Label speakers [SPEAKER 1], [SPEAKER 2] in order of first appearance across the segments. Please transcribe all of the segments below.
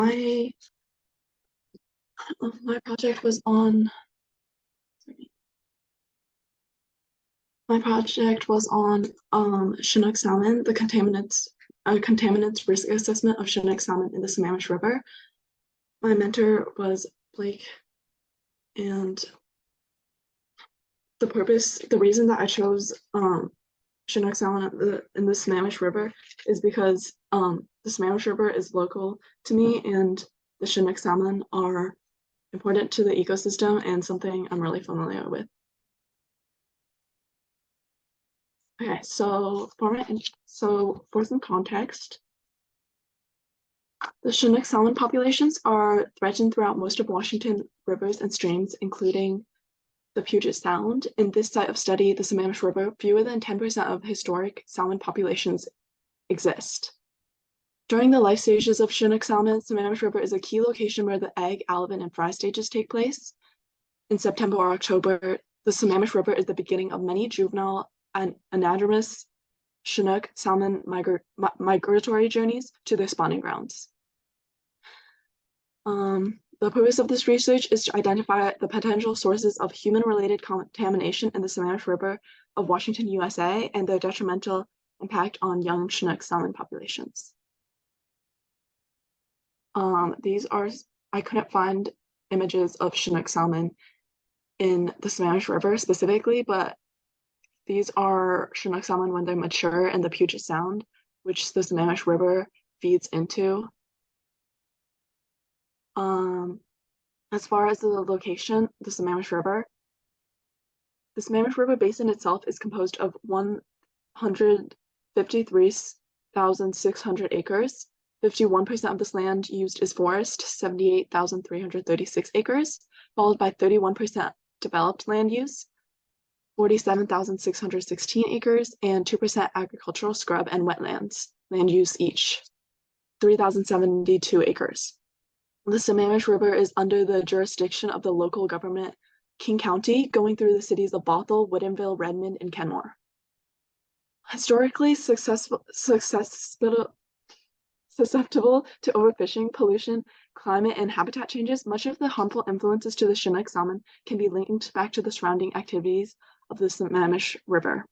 [SPEAKER 1] my project was on Chinook salmon, the contaminants risk assessment of Chinook salmon in the Sammamish River. My mentor was Blake, and the reason that I chose Chinook salmon in the Sammamish River is because the Sammamish River is local to me, and the Chinook salmon are important to the ecosystem and something I'm really familiar with. Okay, so for some context, the Chinook salmon populations are threatened throughout most of Washington rivers and streams, including the Puget Sound. In this site of study, the Sammamish River, fewer than 10% of historic salmon populations exist. During the life stages of Chinook salmon, Sammamish River is a key location where the egg, alevin, and fry stages take place. In September or October, the Sammamish River is the beginning of many juvenile and anadromous Chinook salmon migratory journeys to their spawning grounds. The purpose of this research is to identify the potential sources of human-related contamination in the Sammamish River of Washington, USA, and their detrimental impact on young Chinook salmon populations. I couldn't find images of Chinook salmon in the Sammamish River specifically, but these are Chinook salmon when they're mature in the Puget Sound, which the Sammamish River feeds into. As far as the location, the Sammamish River Basin itself is composed of 153,600 acres. 51% of this land used is forest, 78,336 acres, followed by 31% developed land use, 47,616 acres, and 2% agricultural scrub and wetlands land use each, 3,072 acres. The Sammamish River is under the jurisdiction of the local government, King County, going through the cities of Bothell, Woodinville, Redmond, and Kenmore. Historically susceptible to overfishing, pollution, climate, and habitat changes, much of the harmful influences to the Chinook salmon can be linked back to the surrounding activities of the Sammamish River.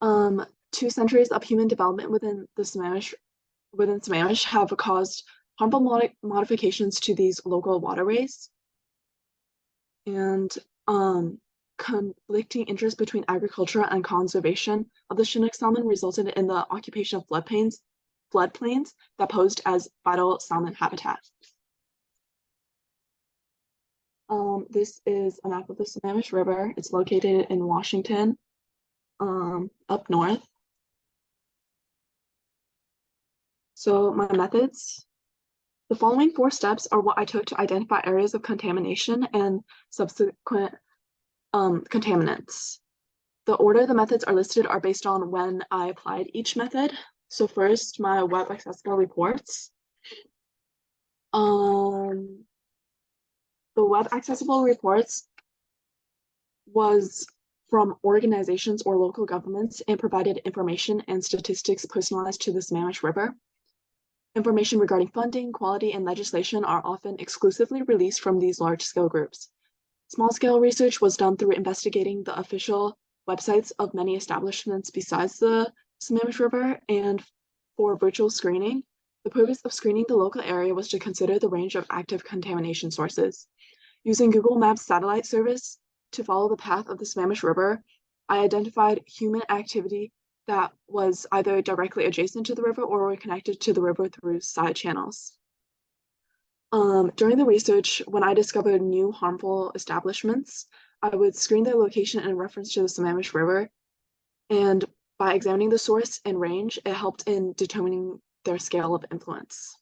[SPEAKER 1] 2 centuries of human development within Sammamish have caused harmful modifications to these local waterways, and conflicting interests between agriculture and conservation of the Chinook salmon resulted in the occupation of floodplains that posed as vital salmon habitat. This is a map of the Sammamish River. It's located in Washington, up north. So my methods. The following 4 steps are what I took to identify areas of contamination and subsequent contaminants. The order the methods are listed are based on when I applied each method. So first, my web accessible reports. The web accessible reports was from organizations or local governments and provided information and statistics personalized to the Sammamish River. Information regarding funding, quality, and legislation are often exclusively released from these large-scale groups. Small-scale research was done through investigating the official websites of many establishments besides the Sammamish River, and for virtual screening, the purpose of screening the local area was to consider the range of active contamination sources. Using Google Maps satellite service to follow the path of the Sammamish River, I identified human activity that was either directly adjacent to the river or were connected to the river through side channels. During the research, when I discovered new harmful establishments, I would screen their location in reference to the Sammamish River, and by examining the source and range, it helped in determining their scale of influence.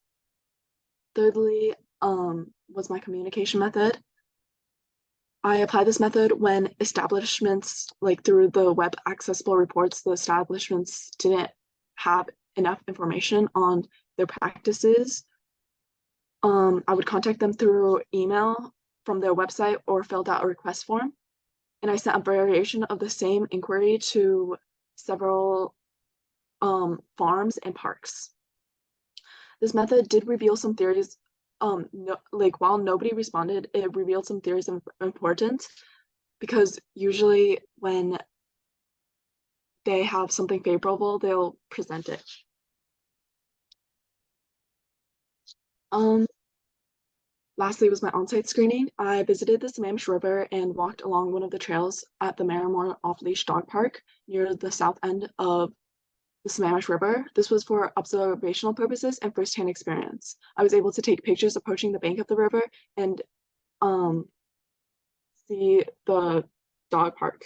[SPEAKER 1] Thirdly, was my communication method. I applied this method when establishments, like through the web accessible reports, the establishments didn't have enough information on their practices. I would contact them through email from their website or filled out a request form. And I sent a variation of the same inquiry to several farms and parks. This method did reveal some theories. While nobody responded, it revealed some theories of importance because usually when they have something favorable, they'll present it. Lastly was my on-site screening. I visited the Sammamish River and walked along one of the trails at the Marymore Off-Leash Dog Park near the south end of the Sammamish River. This was for observational purposes and first-hand experience. I was able to take pictures approaching the bank of the river and see the dog park.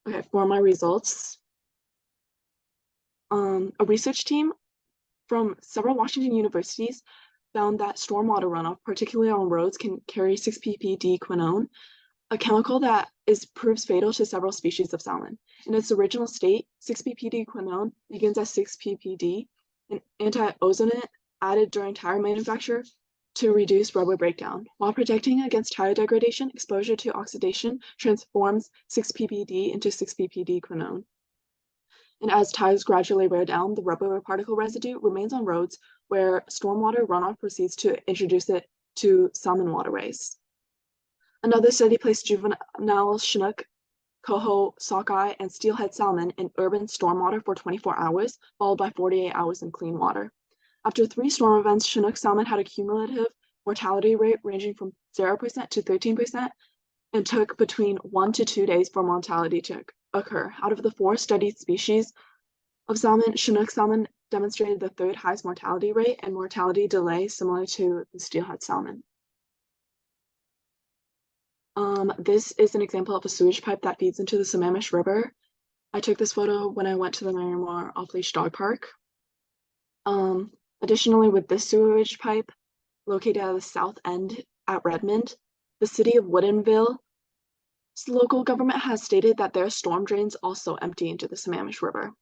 [SPEAKER 1] Okay, for my results, a research team from several Washington universities found that stormwater runoff, particularly on roads, can carry 6-ppd quinone, a chemical that proves fatal to several species of salmon. In its original state, 6-ppd quinone begins as 6-ppd, an anti-ozonant added during tire manufacture to reduce rubber breakdown. While protecting against tire degradation, exposure to oxidation transforms 6-ppd into 6-ppd quinone. And as tires gradually wear down, the rubber particle residue remains on roads where stormwater runoff proceeds to introduce it to salmon waterways. Another study placed juvenile Chinook, coho, sockeye, and steelhead salmon in urban stormwater for 24 hours, followed by 48 hours in clean water. After 3 storm events, Chinook salmon had a cumulative mortality rate ranging from 0% to 13% and took between 1 to 2 days for mortality to occur. Out of the 4 studied species of salmon, Chinook salmon demonstrated the 3rd highest mortality rate and mortality delay similar to the steelhead salmon. This is an example of a sewage pipe that feeds into the Sammamish River. I took this photo when I went to the Marymore Off-Leash Dog Park. Additionally, with this sewage pipe located at the south end at Redmond, the city of Woodinville's local government has stated that their storm drains also empty into the Sammamish River.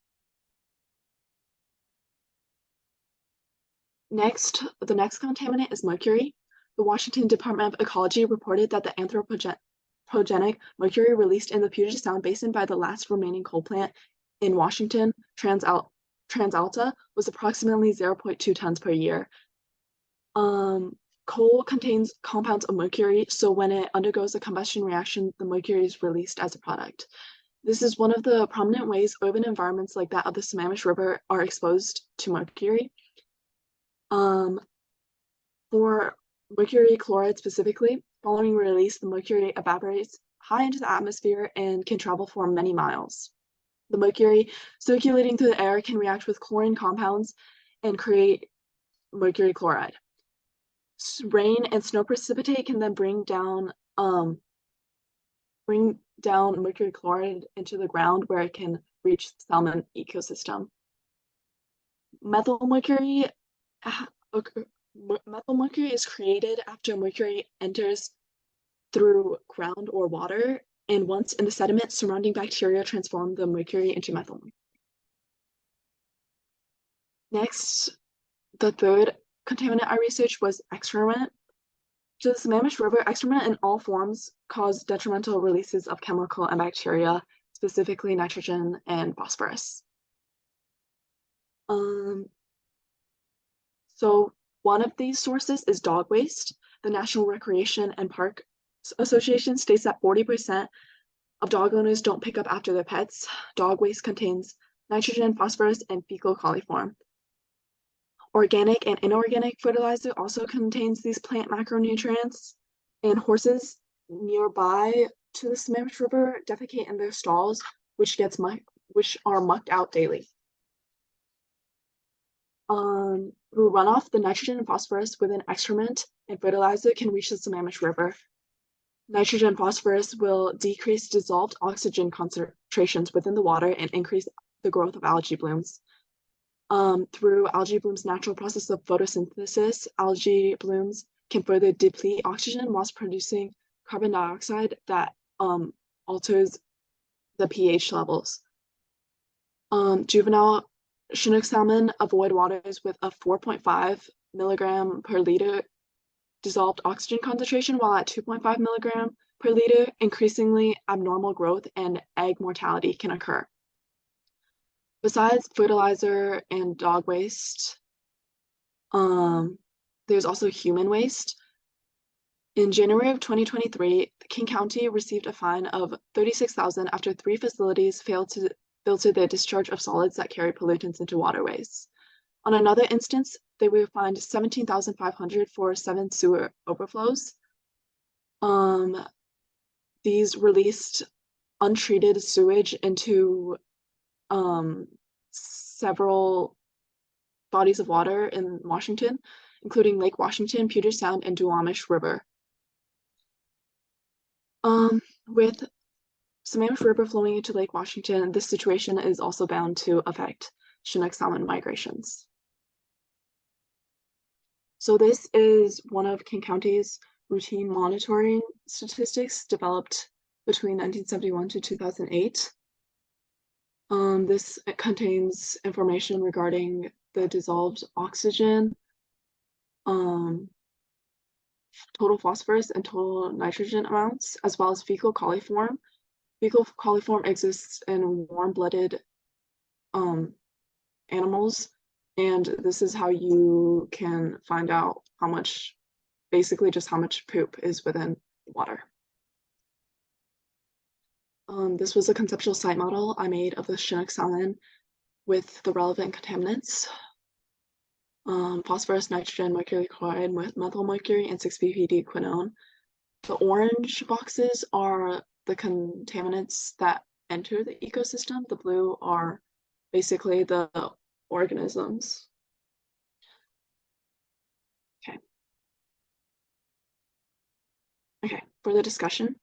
[SPEAKER 1] Next, the next contaminant is mercury. The Washington Department of Ecology reported that the anthropogenic mercury released in the Puget Sound Basin by the last remaining coal plant in Washington, TransAlta, was approximately 0.2 tons per year. Coal contains compounds of mercury, so when it undergoes a combustion reaction, the mercury is released as a product. This is one of the prominent ways urban environments like that of the Sammamish River are exposed to mercury. For mercury chloride specifically, following release, the mercury evaporates high into the atmosphere and can travel for many miles. The mercury circulating through the air can react with chlorine compounds and create mercury chloride. Rain and snow precipitate can then bring down mercury chloride into the ground where it can reach the salmon ecosystem. Methyl mercury is created after mercury enters through ground or water, and once in the sediment, surrounding bacteria transform the mercury into methyl. Next, the 3rd contaminant I researched was excrement. To the Sammamish River, excrement in all forms cause detrimental releases of chemical and bacteria, specifically nitrogen and phosphorus. So one of these sources is dog waste. The National Recreation and Park Association states that 40% of dog owners don't pick up after their pets. Dog waste contains nitrogen, phosphorus, and fecal coliform. Organic and inorganic fertilizer also contains these plant macronutrients, and horses nearby to the Sammamish River defecate in their stalls, which are mucked out daily. Through runoff, the nitrogen and phosphorus within excrement and fertilizer can reach the Sammamish River. Nitrogen and phosphorus will decrease dissolved oxygen concentrations within the water and increase the growth of algae blooms. Through algae blooms' natural process of photosynthesis, algae blooms can further deplete oxygen whilst producing carbon dioxide that alters the pH levels. Juvenile Chinook salmon avoid waters with a 4.5 milligram per liter dissolved oxygen concentration, while at 2.5 milligram per liter, increasingly abnormal growth and egg mortality can occur. Besides fertilizer and dog waste, there's also human waste. In January of 2023, King County received a fine of $36,000 after 3 facilities failed to filter the discharge of solids that carry pollutants into waterways. On another instance, they were fined $17,500 for 7 sewer overflows. These released untreated sewage into several bodies of water in Washington, including Lake Washington, Puget Sound, and Sammamish River. With Sammamish River flowing into Lake Washington, this situation is also bound to affect Chinook salmon migrations. So this is one of King County's routine monitoring statistics developed between 1971 to 2008. This contains information regarding the dissolved oxygen, total phosphorus and total nitrogen amounts, as well as fecal coliform. Fecal coliform exists in warm-blooded animals, and this is how you can find out how much, basically just how much poop is within the water. This was a conceptual site model I made of the Chinook salmon with the relevant contaminants. Phosphorus, nitrogen, mercury chloride, methyl mercury, and 6-ppd quinone. The orange boxes are the contaminants that enter the ecosystem. The blue are basically the organisms. Okay. Okay, for the discussion.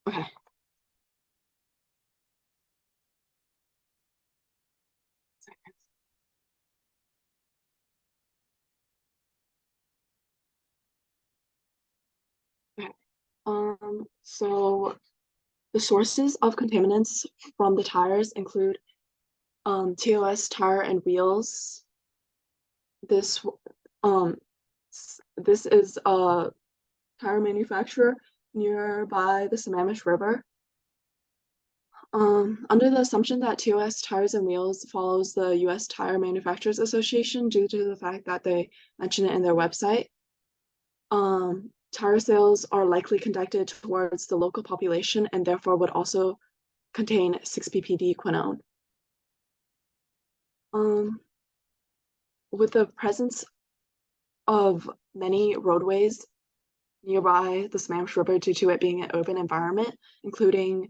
[SPEAKER 1] Okay. Okay. So the sources of contaminants from the tires include TOS tire and wheels. This is a tire manufacturer nearby the Sammamish River. Under the assumption that TOS Tires and Wheels follows the U.S. Tire Manufacturers Association due to the fact that they mention it in their website, tire sales are likely conducted towards the local population and therefore would also contain 6-ppd quinone. With the presence of many roadways nearby the Sammamish River due to it being an urban environment, including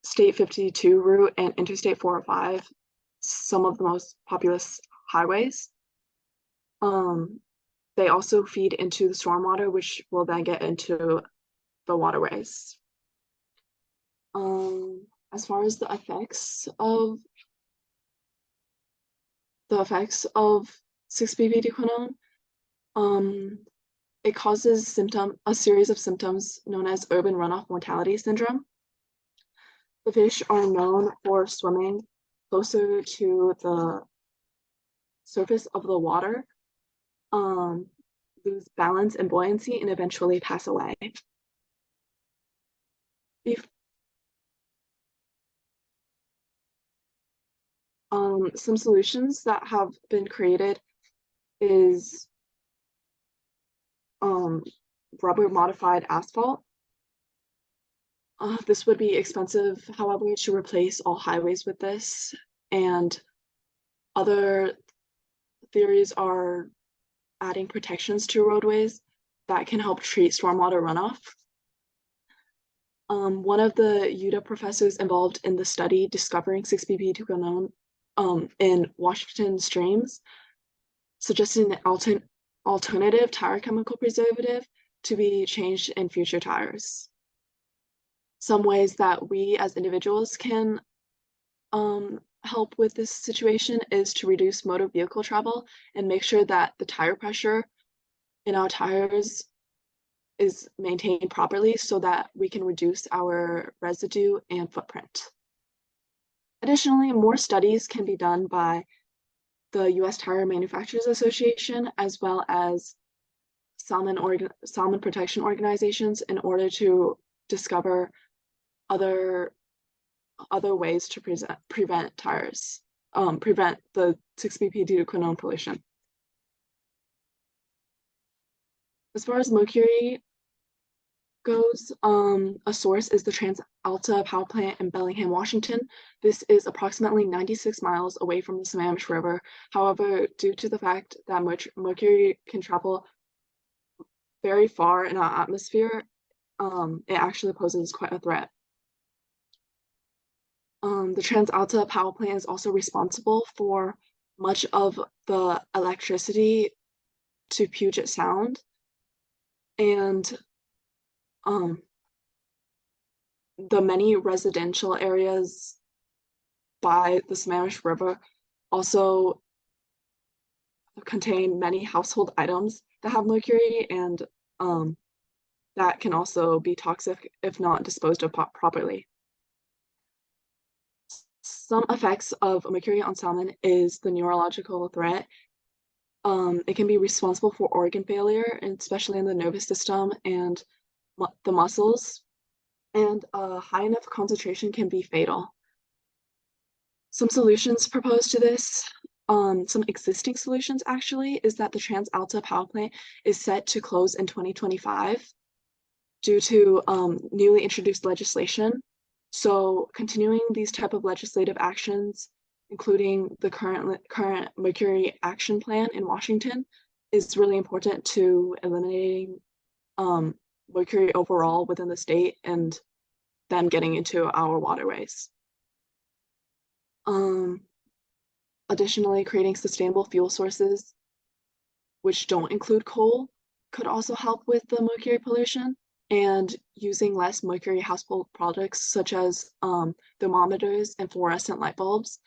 [SPEAKER 1] State 52 route and Interstate 405, some of the most populous highways. They also feed into the stormwater, which will then get into the waterways. As far as the effects of 6-ppd quinone, it causes a series of symptoms known as urban runoff mortality syndrome. The fish are known for swimming closer to the surface of the water, lose balance and buoyancy, and eventually pass away. Some solutions that have been created is rubber modified asphalt. This would be expensive, however, to replace all highways with this, and other theories are adding protections to roadways that can help treat stormwater runoff. One of the UTA professors involved in the study discovering 6-ppd quinone in Washington streams suggested an alternative tire chemical preservative to be changed in future tires. Some ways that we as individuals can help with this situation is to reduce motor vehicle travel and make sure that the tire pressure in our tires is maintained properly so that we can reduce our residue and footprint. Additionally, more studies can be done by the U.S. Tire Manufacturers Association as well as salmon protection organizations in order to discover other ways to prevent the 6-BP due to quinone pollution. As far as mercury goes, a source is the TransAlta power plant in Bellingham, Washington. This is approximately 96 miles away from the Sammamish River. However, due to the fact that mercury can travel very far in our atmosphere, it actually poses quite a threat. The TransAlta power plant is also responsible for much of the electricity to Puget Sound, and the many residential areas by the Sammamish River also contain many household items that have mercury, and that can also be toxic if not disposed of properly. Some effects of mercury on salmon is the neurological threat. It can be responsible for organ failure, especially in the nervous system and the muscles, and a high enough concentration can be fatal. Some solutions proposed to this, some existing solutions actually, is that the TransAlta power plant is set to close in 2025 due to newly introduced legislation. So continuing these type of legislative actions, including the current mercury action plan in Washington, is really important to eliminating mercury overall within the state and them getting into our waterways. Additionally, creating sustainable fuel sources, which don't include coal, could also help with the mercury pollution, and using less mercury household products such as thermometers and fluorescent light bulbs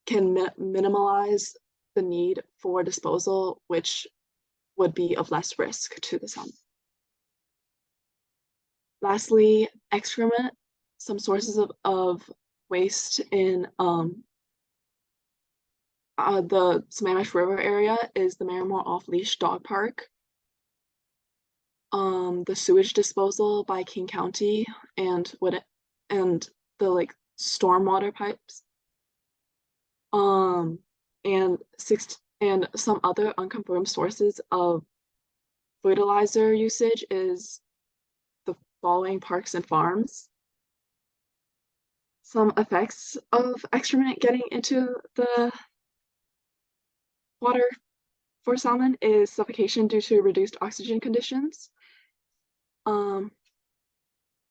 [SPEAKER 1] can minimize the need for disposal, which would be of less risk to the salmon. Lastly, excrement. Some sources of waste in the Sammamish River area is the Marimore Off-Leash Dog Park, the sewage disposal by King County, and the stormwater pipes, and some other unconfirmed sources of fertilizer usage is the following parks and farms. Some effects of excrement getting into the water for salmon is suffocation due to reduced oxygen conditions,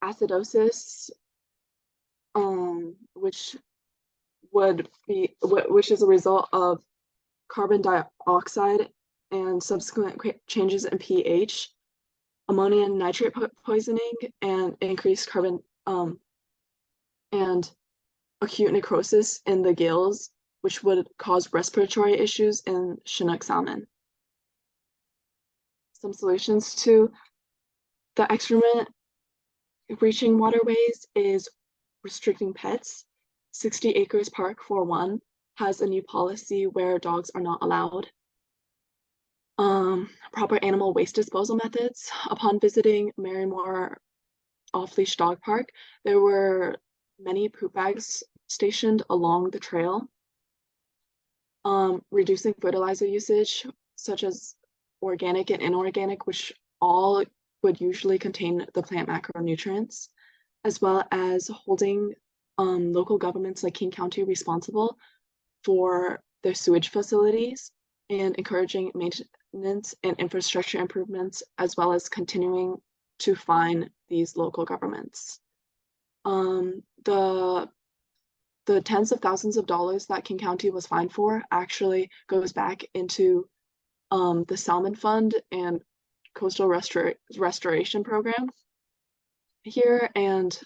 [SPEAKER 1] acidosis, which is a result of carbon dioxide and subsequent changes in pH, ammonia and nitrate poisoning, and increased carbon and acute necrosis in the gills, which would cause respiratory issues in Chinook salmon. Some solutions to the excrement reaching waterways is restricting pets. 60 Acres Park, for one, has a new policy where dogs are not allowed. Proper animal waste disposal methods. Upon visiting Marimore Off-Leash Dog Park, there were many poop bags stationed along the trail. Reducing fertilizer usage, such as organic and inorganic, which all would usually contain the plant macronutrients, as well as holding local governments like King County responsible for their sewage facilities, and encouraging maintenance and infrastructure improvements, as well as continuing to fine these local governments. The tens of thousands of dollars that King County was fined for actually goes back into the Salmon Fund and Coastal Restoration Program here, and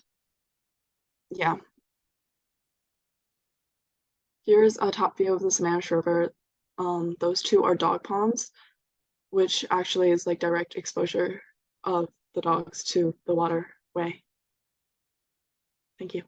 [SPEAKER 1] yeah. Here's a top view of the Sammamish River. Those two are dog ponds, which actually is like direct exposure of the dogs to the waterway. Thank you.